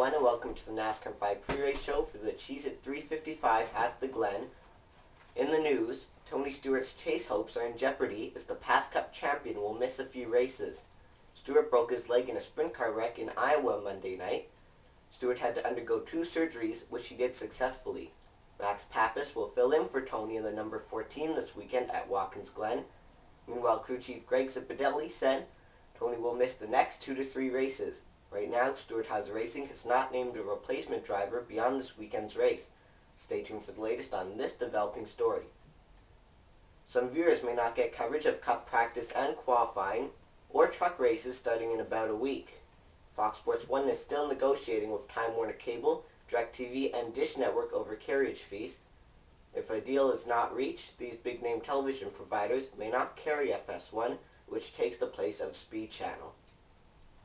everyone, and welcome to the NASCAR 5 pre-race show for the Cheez-It 355 at the Glen. In the news, Tony Stewart's chase hopes are in jeopardy as the past Cup champion will miss a few races. Stewart broke his leg in a sprint car wreck in Iowa Monday night. Stewart had to undergo 2 surgeries, which he did successfully. Max Pappas will fill in for Tony in the number 14 this weekend at Watkins Glen. Meanwhile, crew chief Greg Zipadelli said Tony will miss the next 2 to 3 races. Right now, Stewart Haas Racing has not named a replacement driver beyond this weekend's race. Stay tuned for the latest on this developing story. Some viewers may not get coverage of Cup practice and qualifying or truck races starting in about a week. Fox Sports 1 is still negotiating with Time Warner Cable, DirecTV, and Dish Network over carriage fees. If a deal is not reached, these big-name television providers may not carry FS1, which takes the place of Speed Channel.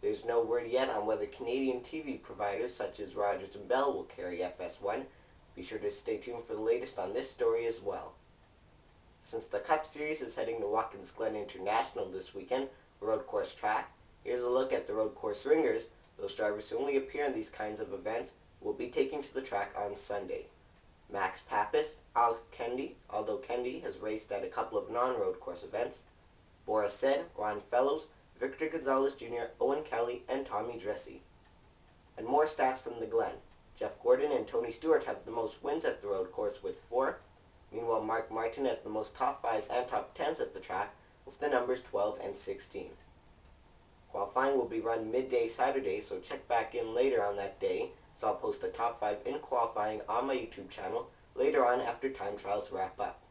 There's no word yet on whether Canadian TV providers such as Rogers and Bell will carry FS1. Be sure to stay tuned for the latest on this story as well. Since the Cup Series is heading to Watkins Glen International this weekend, a road course track, here's a look at the road course ringers. Those drivers who only appear in these kinds of events will be taking to the track on Sunday. Max Pappas, Aldo Kendi has raced at a couple of non-road course events. Boris Said, Ron Fellows, Victor Gonzalez Jr., Owen Kelly, and Tommy Dressi. And more stats from the Glen. Jeff Gordon and Tony Stewart have the most wins at the road course with 4. Meanwhile, Mark Martin has the most top 5s and top 10s at the track with the numbers 12 and 16. Qualifying will be run midday Saturday, so check back in later on that day, so I'll post the top 5 in qualifying on my YouTube channel later on after time trials wrap up.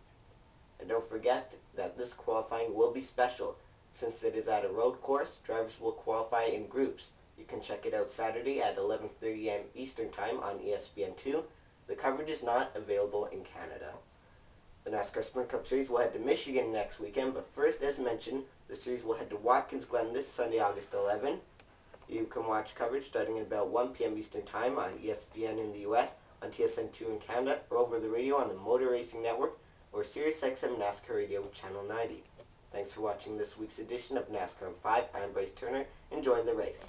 And don't forget that this qualifying will be special. Since it is at a road course, drivers will qualify in groups. You can check it out Saturday at 11:30 a.m. Eastern Time on ESPN2. The coverage is not available in Canada. The NASCAR Sprint Cup Series will head to Michigan next weekend, but first, as mentioned, the series will head to Watkins Glen this Sunday, August 11. You can watch coverage starting at about 1 p.m. Eastern Time on ESPN in the US, on TSN2 in Canada, or over the radio on the Motor Racing Network, or SiriusXM NASCAR Radio Channel 90. Thanks for watching this week's edition of NASCAR 5. I'm Bryce Turner. Enjoy the race.